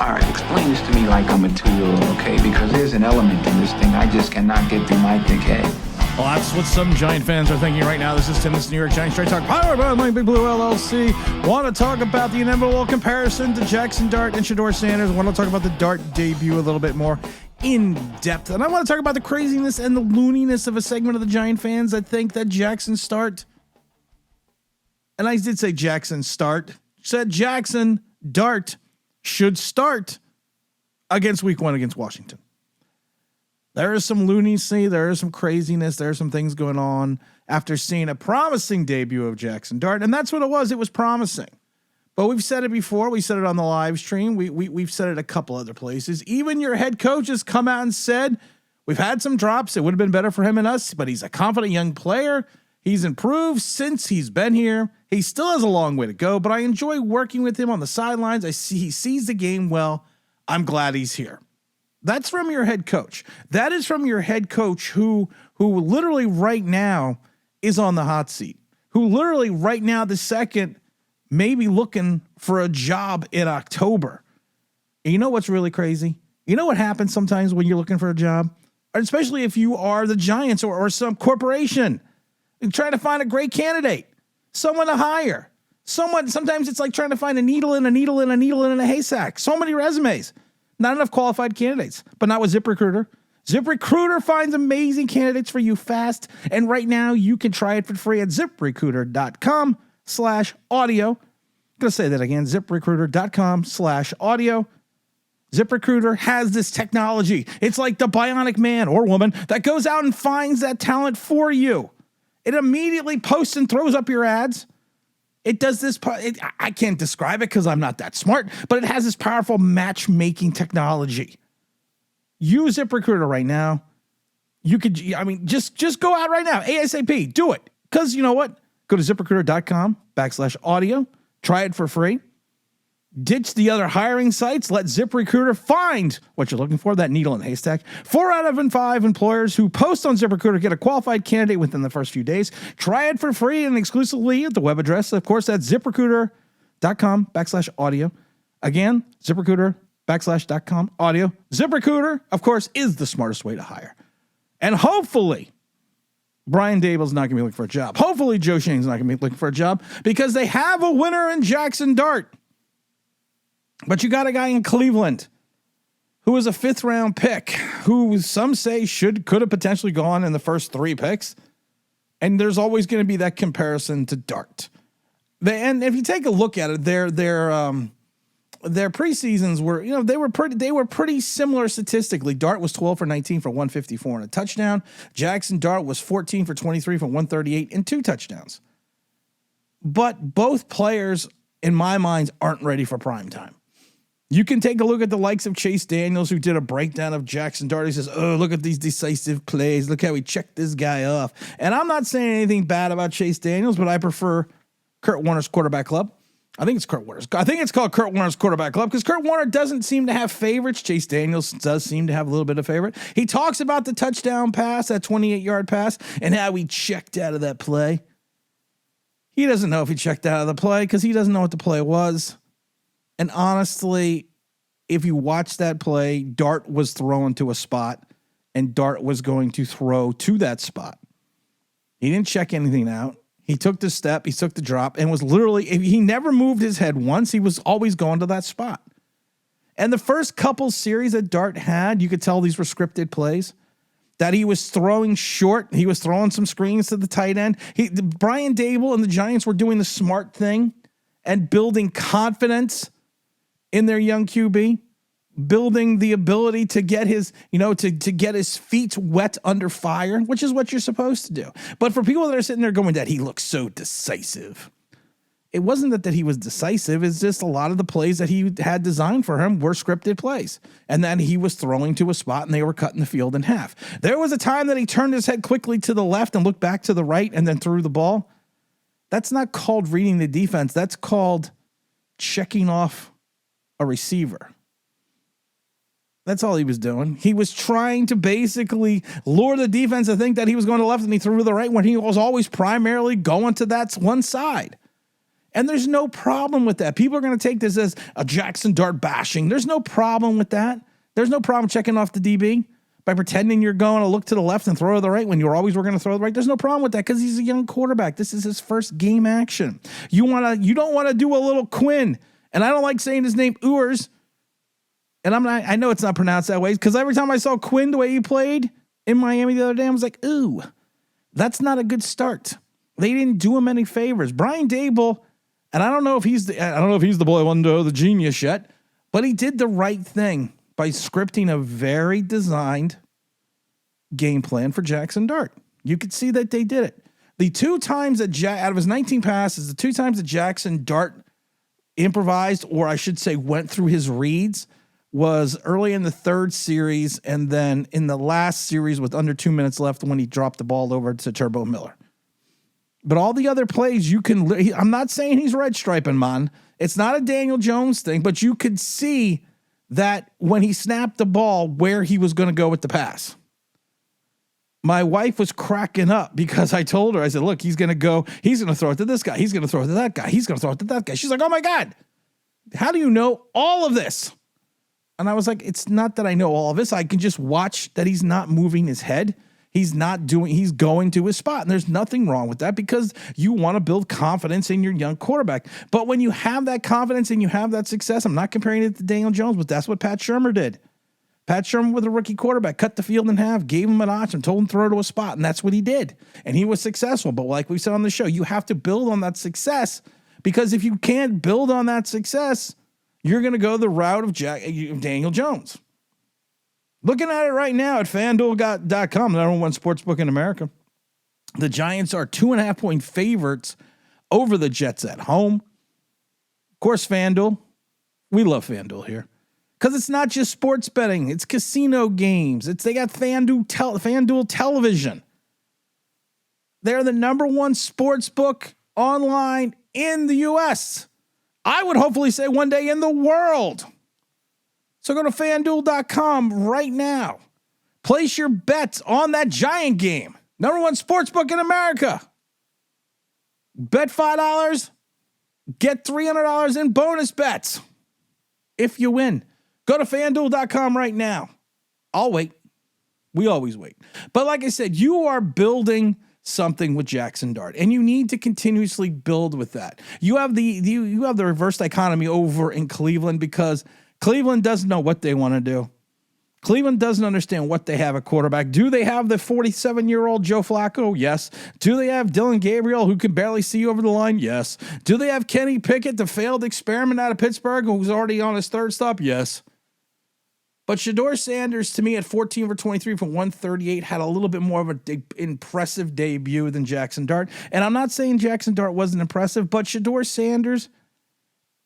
all right, explain this to me like I'm a 2-year-old, okay? Because there's an element in this thing I just cannot get through my thick head. Well, that's what some Giant fans are thinking right now. This is Tim, this is New York Giants Straight Talk, powered by My Big Blue LLC. Want to talk about the inevitable comparison to Jaxson Dart and Shedeur Sanders. Want to talk about the Dart debut a little bit more in depth. And I want to talk about the craziness and the looniness of a segment of the Giant fans that think that Jaxson start. And I did say Jaxson start. Said Jaxson Dart should start against week 1 against Washington. There is some lunacy, there is some craziness, there are some things going on after seeing a promising debut of Jaxson Dart, and that's what it was. It was promising. But we've said it before. We said it on the live stream. We've said it a couple other places. Even your head coach has come out and said, we've had some drops. It would have been better for him and us, but he's a confident young player. He's improved since he's been here. He still has a long way to go, but I enjoy working with him on the sidelines. I see he sees the game well. I'm glad he's here. That's from your head coach. That is from your head coach who literally right now is on the hot seat, who literally right now, the second, may be looking for a job in October. And you know what's really crazy? You know what happens sometimes when you're looking for a job? Especially if you are the Giants or some corporation. You're trying to find a great candidate, someone to hire. Sometimes it's like trying to find a needle in a haystack. So many resumes. Not enough qualified candidates, but not with ZipRecruiter. ZipRecruiter finds amazing candidates for you fast. And right now you can try it for free at ZipRecruiter.com/audio. I'm going to say that again, ZipRecruiter.com/audio. ZipRecruiter has this technology. It's like the bionic man or woman that goes out and finds that talent for you. It immediately posts and throws up your ads. It does this. I can't describe it because I'm not that smart, but it has this powerful matchmaking technology. Use ZipRecruiter right now. You could, just go out right now. ASAP. Do it. Because you know what? Go to ZipRecruiter.com/audio. Try it for free. Ditch the other hiring sites. Let ZipRecruiter find what you're looking for, that needle in the haystack. 4 out of 5 employers who post on ZipRecruiter get a qualified candidate within the first few days. Try it for free and exclusively at the web address. Of course, that's ZipRecruiter.com/audio. Again, ZipRecruiter.com/audio. ZipRecruiter, of course, is the smartest way to hire. And hopefully, Brian Daboll's not going to be looking for a job. Hopefully, Joe Shane's not going to be looking for a job because they have a winner in Jaxson Dart. But you got a guy in Cleveland who was a 5th-round pick, who some say could have potentially gone in the first 3 picks. And there's always going to be that comparison to Dart. And if you take a look at it, their preseasons were, they were pretty similar statistically. Dart was 12 for 19 for 154 and a touchdown. Jaxson Dart was 14 for 23 for 138 and 2 touchdowns. But both players, in my mind, aren't ready for prime time. You can take a look at the likes of Chase Daniels, who did a breakdown of Jaxson Dart. He says, oh, look at these decisive plays. Look how he checked this guy off. And I'm not saying anything bad about Chase Daniels, but I prefer Kurt Warner's quarterback club. I think it's Kurt Warner's. I think it's called Kurt Warner's quarterback club because Kurt Warner doesn't seem to have favorites. Chase Daniels does seem to have a little bit of favorite. He talks about the touchdown pass, that 28-yard pass, and how he checked out of that play. He doesn't know if he checked out of the play because he doesn't know what the play was. And honestly, if you watch that play, Dart was thrown to a spot, and Dart was going to throw to that spot. He didn't check anything out. He took the step, he took the drop, and was literally, he never moved his head once. He was always going to that spot. And the first couple series that Dart had, you could tell these were scripted plays, that he was throwing short. He was throwing some screens to the tight end. Brian Daboll and the Giants were doing the smart thing and building confidence in their young QB, building the ability to get his, to get his feet wet under fire, which is what you're supposed to do. But for people that are sitting there going, that he looks so decisive. It wasn't that he was decisive. It's just a lot of the plays that he had designed for him were scripted plays, and then he was throwing to a spot and they were cutting the field in half. There was a time that he turned his head quickly to the left and looked back to the right and then threw the ball. That's not called reading the defense. That's called checking off a receiver. That's all he was doing. He was trying to basically lure the defense to think that he was going to the left and he threw to the right when he was always primarily going to that one side. And there's no problem with that. People are going to take this as a Jaxson Dart bashing. There's no problem with that. There's no problem checking off the DB by pretending you're going to look to the left and throw to the right when you always were going to throw to the right. There's no problem with that because he's a young quarterback. This is his first game action. You don't want to do a little Quinn. And I don't like saying his name, Ewers. And I know it's not pronounced that way because every time I saw Quinn the way he played in Miami the other day, I was like, ooh, that's not a good start. They didn't do him any favors. Brian Dable, and I don't know if he's the boy wonder, the genius yet, but he did the right thing by scripting a very designed game plan for Jaxson Dart. You could see that they did it. The 2 times that out of his 19 passes, the 2 times that Jaxson Dart improvised, or I should say went through his reads, was early in the 3rd series and then in the last series with under 2 minutes left when he dropped the ball over to Turbo Miller. But all the other plays, I'm not saying he's red striping, man. It's not a Daniel Jones thing, but you could see that when he snapped the ball, where he was going to go with the pass. My wife was cracking up because I told her, I said, look, he's going to throw it to this guy. He's going to throw it to that guy. He's going to throw it to that guy. She's like, oh my God, how do you know all of this? And I was like, it's not that I know all of this. I can just watch that he's not moving his head. He's going to his spot. And there's nothing wrong with that because you want to build confidence in your young quarterback. But when you have that confidence and you have that success, I'm not comparing it to Daniel Jones, but that's what Pat Shurmur did. Pat Shurmur with a rookie quarterback, cut the field in half, gave him an option, told him to throw to a spot. And that's what he did. And he was successful. But like we said on the show, you have to build on that success because if you can't build on that success, you're going to go the route of Daniel Jones. Looking at it right now at FanDuel.com, the number 1 sportsbook in America, the Giants are 2.5-point favorites over the Jets at home. Of course, FanDuel, we love FanDuel here because it's not just sports betting; it's casino games. They got FanDuel television. They're the number 1 sportsbook online in the U.S. I would hopefully say one day in the world. So go to FanDuel.com right now. Place your bets on that Giant game. Number 1 sportsbook in America. Bet $5, get $300 in bonus bets if you win. Go to FanDuel.com right now. I'll wait. We always wait. But like I said, you are building something with Jaxson Dart, and you need to continuously build with that. You have the reverse dichotomy over in Cleveland because Cleveland doesn't know what they want to do. Cleveland doesn't understand what they have at quarterback. Do they have the 47-year-old Joe Flacco? Yes. Do they have Dylan Gabriel, who can barely see over the line? Yes. Do they have Kenny Pickett, the failed experiment out of Pittsburgh, who's already on his 3rd stop? Yes. But Shedeur Sanders, to me, at 14 for 23 for 138, had a little bit more of an impressive debut than Jaxson Dart. And I'm not saying Jaxson Dart wasn't impressive, but Shedeur Sanders,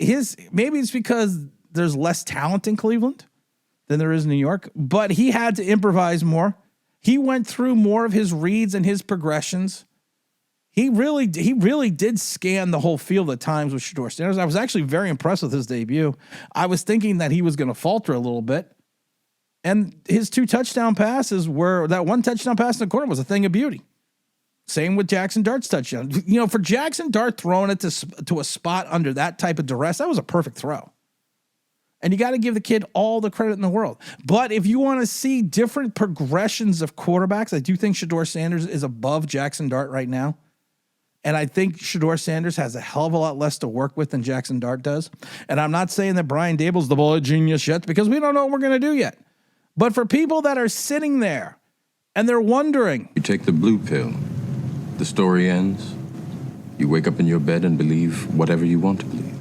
maybe it's because there's less talent in Cleveland than there is in New York, but he had to improvise more. He went through more of his reads and his progressions. He really did scan the whole field at times with Shedeur Sanders. I was actually very impressed with his debut. I was thinking that he was going to falter a little bit. And his 2 touchdown passes that 1 touchdown pass in the corner was a thing of beauty. Same with Jaxson Dart's touchdown. For Jaxson Dart throwing it to a spot under that type of duress, that was a perfect throw. And you got to give the kid all the credit in the world. But if you want to see different progressions of quarterbacks, I do think Shedeur Sanders is above Jaxson Dart right now. And I think Shedeur Sanders has a hell of a lot less to work with than Jaxson Dart does. And I'm not saying that Brian Dable's the boy genius yet because we don't know what we're going to do yet. But for people that are sitting there and they're wondering. You take the blue pill. The story ends. You wake up in your bed and believe whatever you want to believe.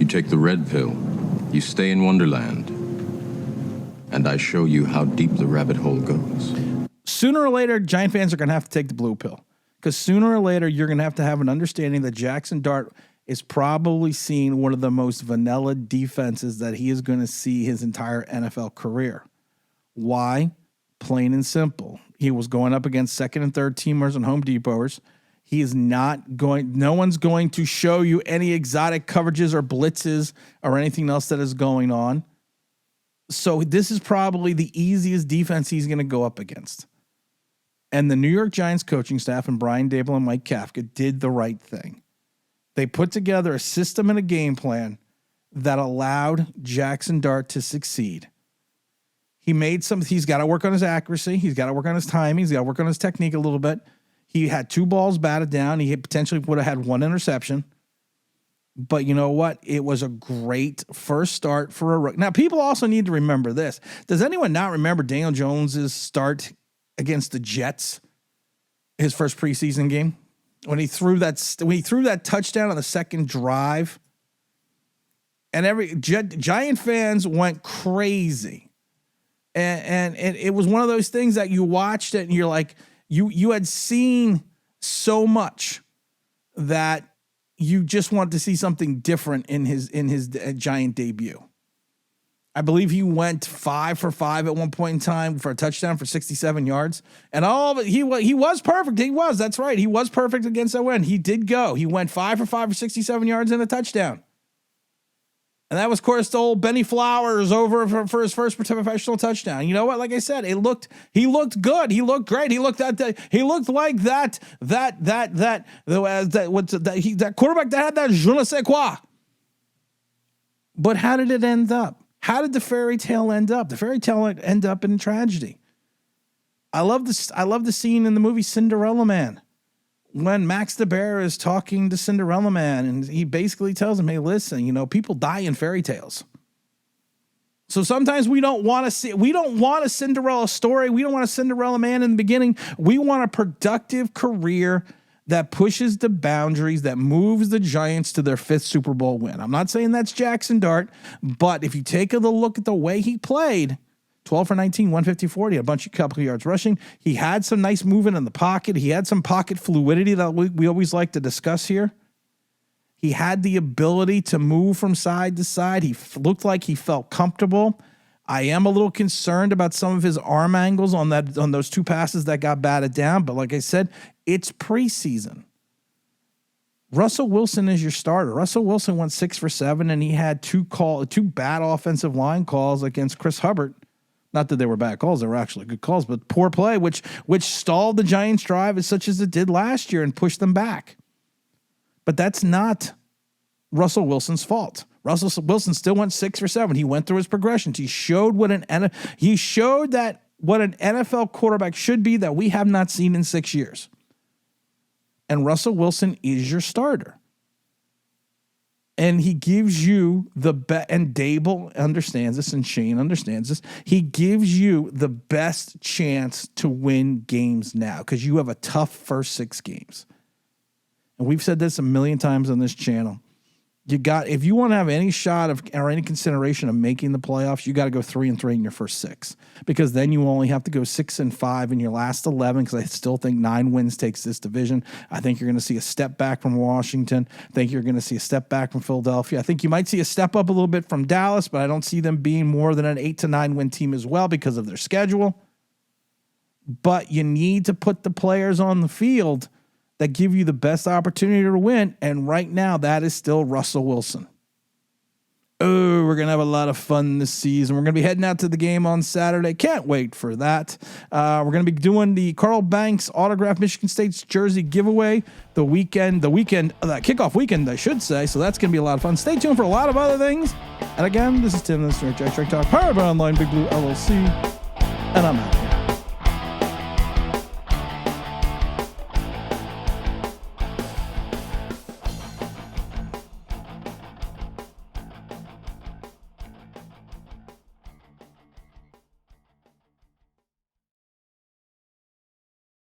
You take the red pill. You stay in Wonderland, and I show you how deep the rabbit hole goes. Sooner or later, Giant fans are going to have to take the blue pill because sooner or later, you're going to have an understanding that Jaxson Dart is probably seeing one of the most vanilla defenses that he is going to see his entire NFL career. Why? Plain and simple. He was going up against 2nd and 3rd teamers and Home Depoters. No one's going to show you any exotic coverages or blitzes or anything else that is going on. So this is probably the easiest defense he's going to go up against. And the New York Giants coaching staff and Brian Dable and Mike Kafka did the right thing. They put together a system and a game plan that allowed Jaxson Dart to succeed. He's got to work on his accuracy. He's got to work on his timing. He's got to work on his technique a little bit. He had 2 balls batted down. He potentially would have had 1 interception. But you know what? It was a great first start for a rookie. Now, people also need to remember this. Does anyone not remember Daniel Jones's start against the Jets, his first preseason game? When he threw that touchdown on the second drive, and every Giant fans went crazy. And it was one of those things that you watched it and you're like, you had seen so much that you just wanted to see something different in his Giant debut. I believe he went 5 for 5 at one point in time for a touchdown for 67 yards. And all of it, he was perfect. That's right. He was perfect against that win. He did go. He went 5 for 5 for 67 yards and a touchdown. And that was, of course, the old Benny Flowers over for his first professional touchdown. You know what? Like I said, he looked good. He looked great. He looked like that quarterback that had that je ne sais quoi. But how did it end up? How did the fairy tale end up? The fairy tale ended up in tragedy. I love the scene in the movie Cinderella Man, when Max the Bear is talking to Cinderella Man, and he basically tells him, hey, listen, people die in fairy tales. So sometimes we don't want a Cinderella story. We don't want a Cinderella Man in the beginning. We want a productive career that pushes the boundaries, that moves the Giants to their 5th Super Bowl win. I'm not saying that's Jaxson Dart, but if you take a look at the way he played, 12 for 19, 154. He had a bunch of couple of yards rushing. He had some nice movement in the pocket. He had some pocket fluidity that we always like to discuss here. He had the ability to move from side to side. He looked like he felt comfortable. I am a little concerned about some of his arm angles on those 2 passes that got batted down. But like I said, it's preseason. Russell Wilson is your starter. Russell Wilson went 6 for 7, and he had 2 bad offensive line calls against Chris Hubbard. Not that they were bad calls, they were actually good calls, but poor play, which stalled the Giants' drive as such as it did last year and pushed them back. But that's not Russell Wilson's fault. Russell Wilson still went 6 for 7. He went through his progressions. He showed what an NFL quarterback should be that we have not seen in 6 years. And Russell Wilson is your starter. And he gives you the best, and Dable understands this, and Shane understands this. He gives you the best chance to win games now because you have a tough first 6 games. And we've said this a million times on this channel. If you want to have any shot of or any consideration of making the playoffs, you got to go 3-3 in your first 6, because then you only have to go 6-5 in your last 11. Because I still think 9 wins takes this division. I think you're going to see a step back from Washington. I think you're going to see a step back from Philadelphia. I think you might see a step up a little bit from Dallas, but I don't see them being more than an 8-9 win team as well because of their schedule. But you need to put the players on the field that give you the best opportunity to win. And right now, that is still Russell Wilson. Oh, we're going to have a lot of fun this season. We're going to be heading out to the game on Saturday. Can't wait for that. We're going to be doing the Carl Banks autographed Michigan State's jersey giveaway the kickoff weekend, I should say. So that's going to be a lot of fun. Stay tuned for a lot of other things. And again, this is Tim, this is Jack Talk, powered by Online Big Blue LLC. And I'm out.